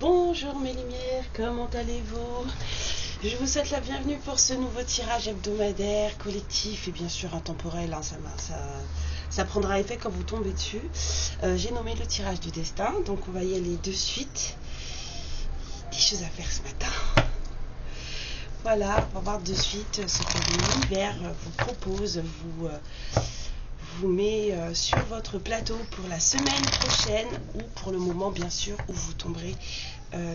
Bonjour mes lumières, comment allez-vous? Je vous souhaite la bienvenue pour ce nouveau tirage hebdomadaire, collectif et bien sûr intemporel, hein, ça prendra effet quand vous tombez dessus. J'ai nommé le tirage du destin, donc on va y aller de suite. Des choses à faire ce matin. Voilà, on va voir de suite ce que l'univers vous propose, vous met sur votre plateau pour la semaine prochaine ou pour le moment bien sûr où vous tomberez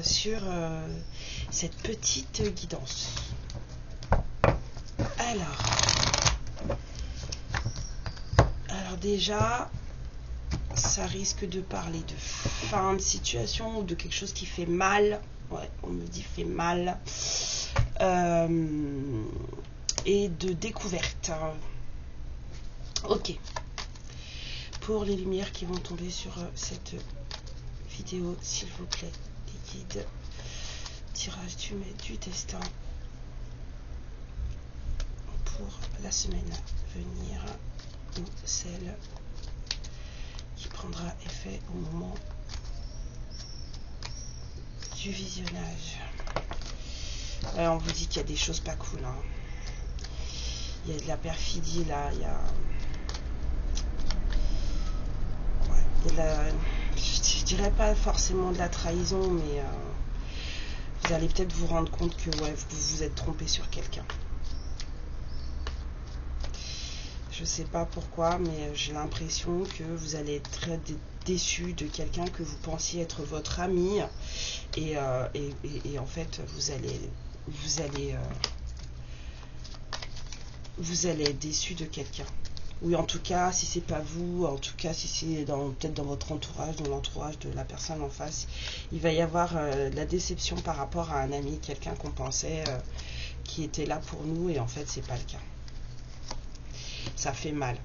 sur cette petite guidance. Alors déjà, ça risque de parler de fin de situation ou de quelque chose qui fait mal. Ouais, on me dit fait mal. Et de découverte. Ok. Pour les lumières qui vont tomber sur cette vidéo, s'il vous plaît, les guides, tirage du destin pour la semaine à venir ou celle qui prendra effet au moment du visionnage. Alors, on vous dit qu'il y a des choses pas cool, hein. Il y a de la perfidie là, il y a de la, je dirais pas forcément de la trahison, mais vous allez peut-être vous rendre compte que ouais, vous vous êtes trompé sur quelqu'un. Je sais pas pourquoi, mais j'ai l'impression que vous allez être très déçu de quelqu'un que vous pensiez être votre ami, et en fait vous allez être déçu de quelqu'un. Oui, en tout cas, si c'est pas vous, en tout cas, si c'est peut-être dans votre entourage, dans l'entourage de la personne en face, il va y avoir de la déception par rapport à un ami, quelqu'un qu'on pensait qui était là pour nous, et en fait, c'est pas le cas. Ça fait mal.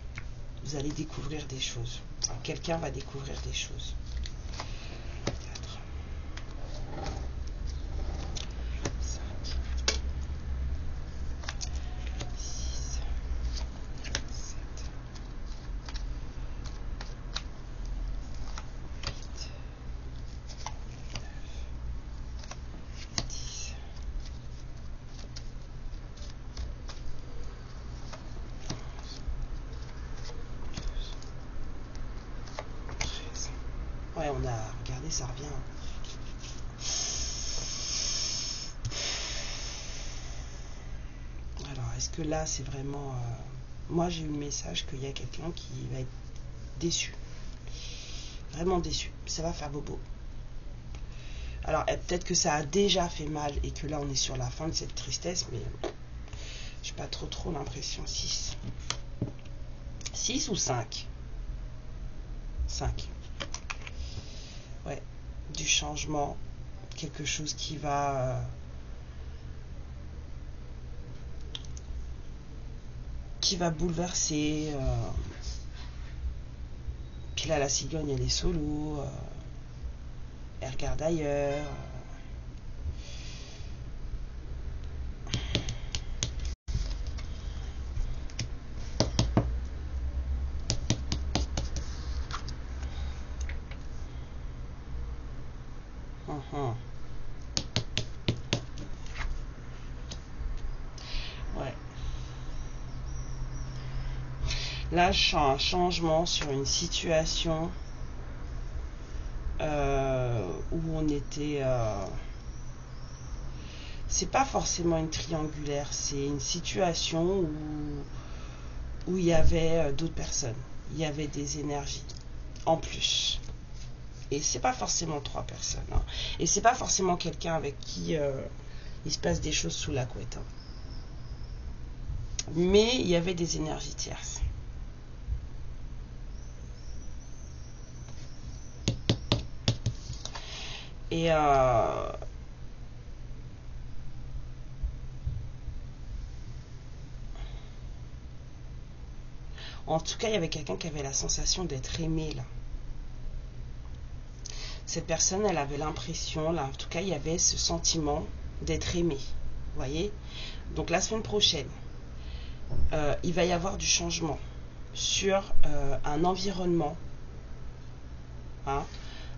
Vous allez découvrir des choses. Quelqu'un va découvrir des choses. 4, 5, 6, 7, 8, 9, 10, 13. Ouais, on a regardé, ça revient. Alors, est-ce que là, c'est vraiment... moi, j'ai eu le message qu'il y a quelqu'un qui va être déçu. Vraiment déçu. Ça va faire bobo. Alors, peut-être que ça a déjà fait mal et que là, on est sur la fin de cette tristesse, mais j'ai pas trop l'impression. 6. 6 ou 5 ? 5. Ouais. Du changement. Quelque chose qui va... bouleverser. Puis là, la cigogne, elle est solo. Elle regarde ailleurs. Ouais. Là, je sens un changement sur une situation où on était... c'est pas forcément une triangulaire, c'est une situation où il y avait d'autres personnes. Il y avait des énergies en plus. Et c'est pas forcément 3 personnes. Hein. Et c'est pas forcément quelqu'un avec qui il se passe des choses sous la couette. Hein. Mais il y avait des énergies tierces. Et en tout cas, il y avait quelqu'un qui avait la sensation d'être aimé là. Cette personne, elle avait l'impression, là, en tout cas, il y avait ce sentiment d'être aimé. Vous voyez ? Donc la semaine prochaine, il va y avoir du changement sur un environnement, hein,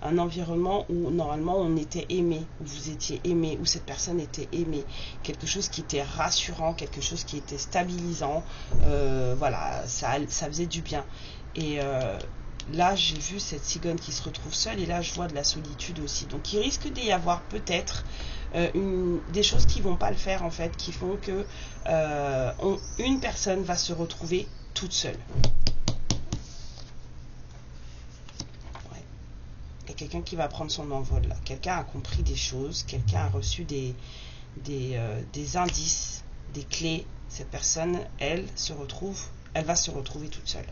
un environnement où normalement on était aimé, où vous étiez aimé, où cette personne était aimée, quelque chose qui était rassurant, quelque chose qui était stabilisant, voilà, ça faisait du bien. Et là j'ai vu cette cigogne qui se retrouve seule, et là je vois de la solitude aussi, donc il risque d'y avoir peut-être des choses qui vont pas le faire en fait, qui font que une personne va se retrouver toute seule. Ouais. Il y a quelqu'un qui va prendre son envol là. Quelqu'un a compris des choses, quelqu'un a reçu des indices, des clés. Cette personne, elle va se retrouver toute seule.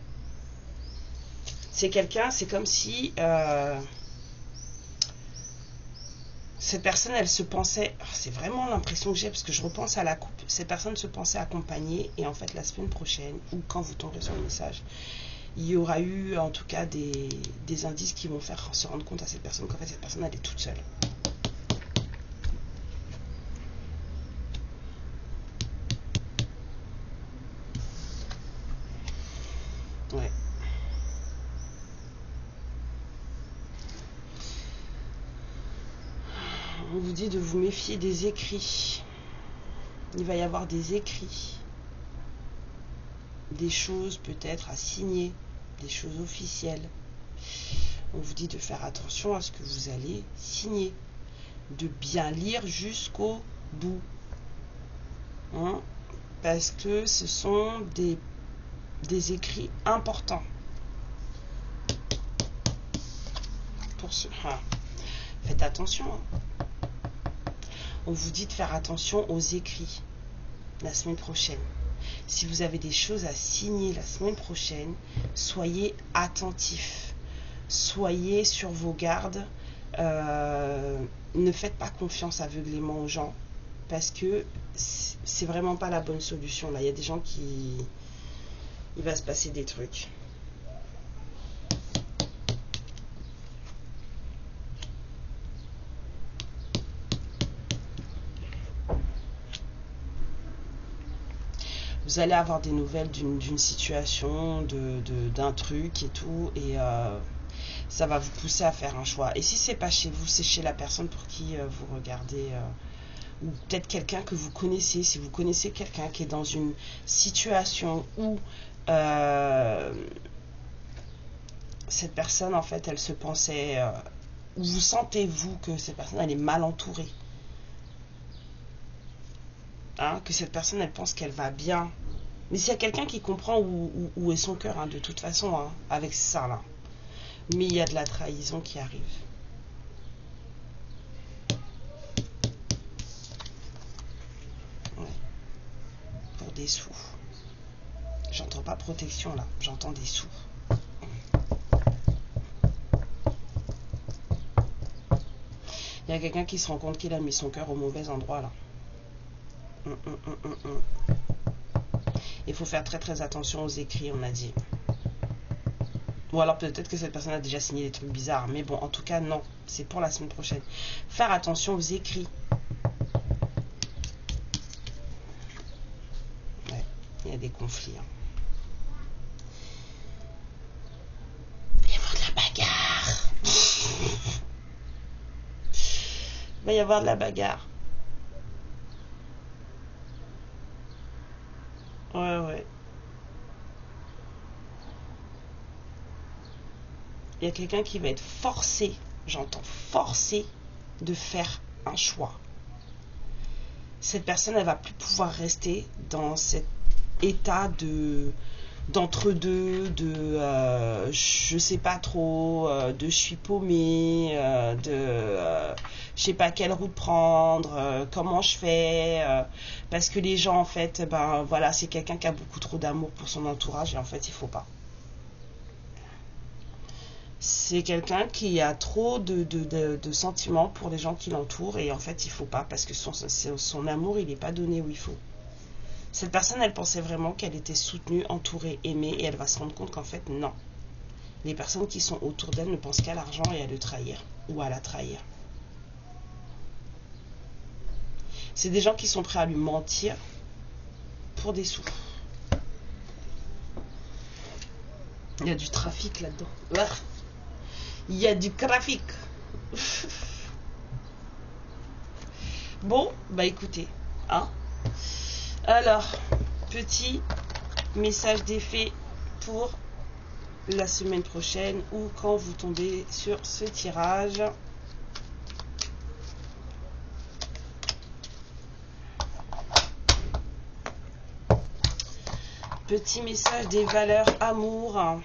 C'est quelqu'un, c'est comme si cette personne, elle se pensait, c'est vraiment l'impression que j'ai, parce que je repense à la coupe, cette personne se pensait accompagnée, et en fait la semaine prochaine, ou quand vous tomberez sur le message, il y aura eu en tout cas des indices qui vont faire se rendre compte à cette personne qu'en fait cette personne elle est toute seule. Ouais. On vous dit de vous méfier des écrits. Il va y avoir des écrits, des choses peut-être à signer, des choses officielles. On vous dit de faire attention à ce que vous allez signer, de bien lire jusqu'au bout, hein, parce que ce sont des écrits importants. Pour ce, faites attention. On vous dit de faire attention aux écrits la semaine prochaine. Si vous avez des choses à signer la semaine prochaine, soyez attentifs. Soyez sur vos gardes. Ne faites pas confiance aveuglément aux gens, parce que c'est vraiment pas la bonne solution. Là, il y a des gens qui... Il va se passer des trucs. Vous allez avoir des nouvelles d'une situation, d'un truc et tout, et ça va vous pousser à faire un choix. Et si c'est pas chez vous, c'est chez la personne pour qui vous regardez, ou peut-être quelqu'un que vous connaissez. Si vous connaissez quelqu'un qui est dans une situation où cette personne, en fait, elle se pensait, où vous sentez, vous, que cette personne, elle est mal entourée. Hein, que cette personne, elle pense qu'elle va bien. Mais s'il y a quelqu'un qui comprend où est son cœur, hein, de toute façon, hein, avec ça, là. Mais il y a de la trahison qui arrive. Ouais. Pour des sous. J'entends pas protection, là. J'entends des sous. Il y a quelqu'un qui se rend compte qu'il a mis son cœur au mauvais endroit, là. Il faut faire très très attention aux écrits, on a dit. Ou alors peut-être que cette personne a déjà signé des trucs bizarres. Mais bon, en tout cas, non. C'est pour la semaine prochaine. Faire attention aux écrits. Ouais, il y a des conflits. Hein. Il va y avoir de la bagarre. Il va y avoir de la bagarre. Ouais. Il y a quelqu'un qui va être forcé, j'entends forcé, de faire un choix. Cette personne, elle va plus pouvoir rester dans cet état d'entre-deux, je sais pas trop, de je suis paumé, je sais pas quelle route prendre, comment je fais, parce que les gens, en fait, ben voilà, c'est quelqu'un qui a beaucoup trop d'amour pour son entourage, et en fait il faut pas. C'est quelqu'un qui a trop de sentiments pour les gens qui l'entourent, et en fait il faut pas, parce que son amour il n'est pas donné où il faut. Cette personne, elle pensait vraiment qu'elle était soutenue, entourée, aimée, et elle va se rendre compte qu'en fait non. Les personnes qui sont autour d'elle ne pensent qu'à l'argent et à le trahir, ou à la trahir. C'est des gens qui sont prêts à lui mentir pour des sous. Il y a du trafic là-dedans. Il y a du trafic. Bon, bah écoutez, hein. Alors, petit message d'effet pour la semaine prochaine ou quand vous tombez sur ce tirage. Petit message des valeurs amour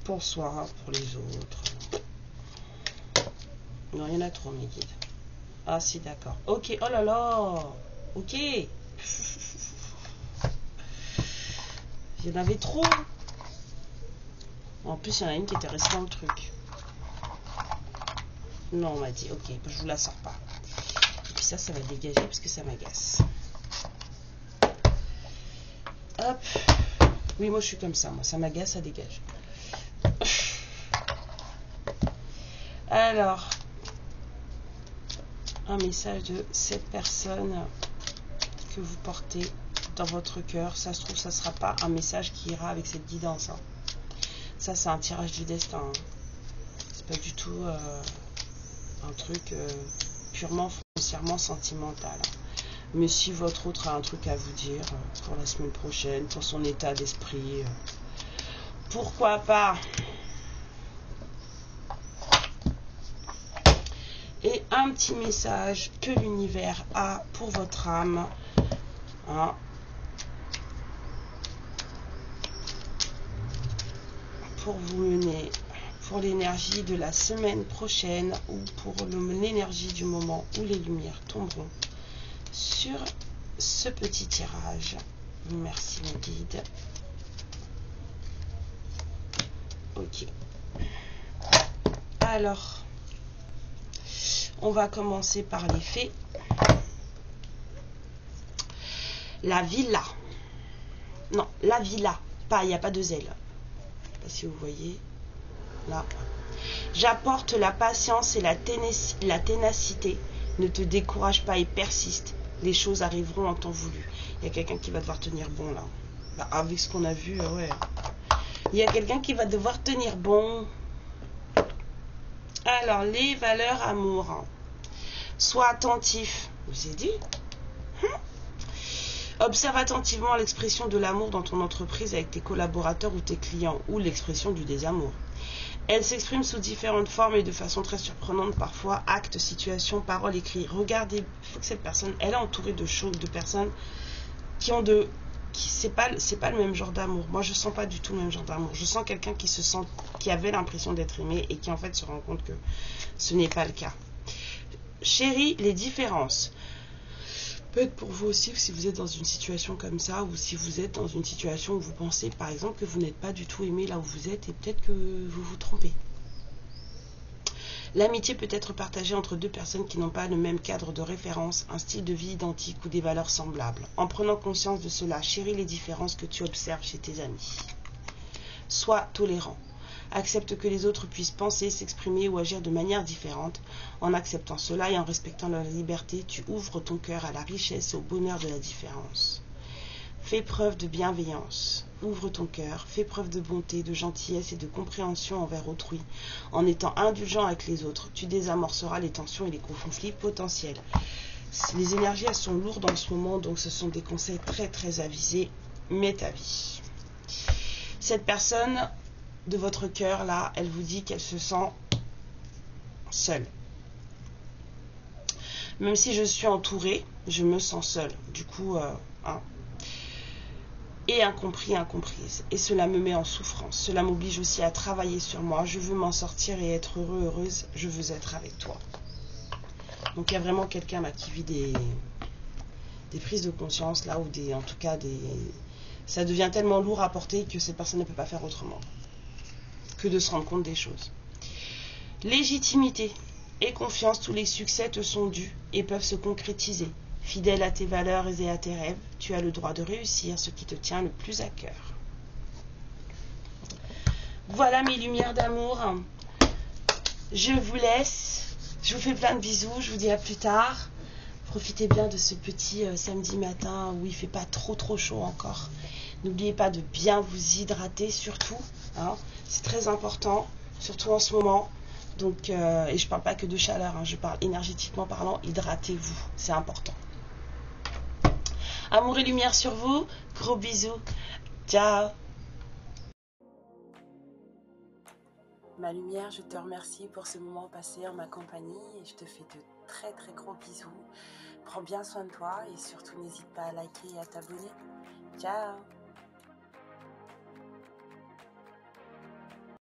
pour soi, pour les autres. Non, il y en a trop, mes guides. Ah si, d'accord. Ok, oh là là. Ok. Il y en avait trop. En plus, il y en a une qui était restée dans le truc. Non, on m'a dit, ok, je vous la sors pas. Et puis ça va dégager parce que ça m'agace. Hop. Oui, moi je suis comme ça, moi ça m'agace, ça dégage. Alors, un message de cette personne que vous portez dans votre cœur. Ça se trouve, ça ne sera pas un message qui ira avec cette guidance. Hein. Ça, c'est un tirage du destin. Hein. C'est pas du tout un truc purement foncièrement sentimental. Hein. Mais si votre autre a un truc à vous dire pour la semaine prochaine, pour son état d'esprit, pourquoi pas. Et un petit message que l'univers a pour votre âme. Hein. Pour vous mener, pour l'énergie de la semaine prochaine ou pour l'énergie du moment où les lumières tomberont sur ce petit tirage. Merci mes guides. Ok. Alors, on va commencer par les fées. La villa. Non, la villa. Pas, il n'y a pas de zèle. Je ne sais pas si vous voyez. Là. J'apporte la patience et la ténacité. Ne te décourage pas et persiste. Les choses arriveront en temps voulu. Il y a quelqu'un qui va devoir tenir bon là. Bah, avec ce qu'on a vu, ouais. Il y a quelqu'un qui va devoir tenir bon. Alors, les valeurs amour. Sois attentif. Je vous ai dit. Observe attentivement l'expression de l'amour dans ton entreprise avec tes collaborateurs ou tes clients, ou l'expression du désamour. Elle s'exprime sous différentes formes et de façon très surprenante parfois, actes, situations, paroles, écrits. Regardez, il faut que cette personne, elle est entourée de choses, de personnes qui ont c'est pas le même genre d'amour. Moi, je sens pas du tout le même genre d'amour. Je sens quelqu'un qui avait l'impression d'être aimé et qui en fait se rend compte que ce n'est pas le cas. Chérie, les différences. Peut être pour vous aussi, si vous êtes dans une situation comme ça, ou si vous êtes dans une situation où vous pensez, par exemple, que vous n'êtes pas du tout aimé là où vous êtes, et peut-être que vous vous trompez. L'amitié peut être partagée entre deux personnes qui n'ont pas le même cadre de référence, un style de vie identique ou des valeurs semblables. En prenant conscience de cela, chéris les différences que tu observes chez tes amis. Sois tolérant. Accepte que les autres puissent penser, s'exprimer ou agir de manière différente. En acceptant cela et en respectant leur liberté, tu ouvres ton cœur à la richesse et au bonheur de la différence. Fais preuve de bienveillance. Ouvre ton cœur, fais preuve de bonté, de gentillesse et de compréhension envers autrui. En étant indulgent avec les autres, tu désamorceras les tensions et les conflits potentiels. Les énergies, elles sont lourdes en ce moment, donc ce sont des conseils très très avisés. Mets ta vie. Cette personne de votre cœur là, elle vous dit qu'elle se sent seule. Même si je suis entourée, je me sens seule. Du coup, et incompris, incomprise. Et cela me met en souffrance. Cela m'oblige aussi à travailler sur moi. Je veux m'en sortir et être heureux, heureuse. Je veux être avec toi. Donc il y a vraiment quelqu'un là qui vit des prises de conscience là, ou en tout cas ça devient tellement lourd à porter que cette personne ne peut pas faire autrement que de se rendre compte des choses. Légitimité et confiance, tous les succès te sont dus et peuvent se concrétiser. Fidèle à tes valeurs et à tes rêves, tu as le droit de réussir ce qui te tient le plus à cœur. Voilà mes lumières d'amour. Je vous laisse. Je vous fais plein de bisous. Je vous dis à plus tard. Profitez bien de ce petit samedi matin où il ne fait pas trop chaud encore. N'oubliez pas de bien vous hydrater surtout, hein. C'est très important, surtout en ce moment. Donc, et je parle pas que de chaleur, hein, je parle énergétiquement parlant, hydratez-vous, c'est important. Amour et lumière sur vous, gros bisous, ciao. Ma lumière, je te remercie pour ce moment passé en ma compagnie et je te fais de très très gros bisous. Prends bien soin de toi et surtout n'hésite pas à liker et à t'abonner. Ciao.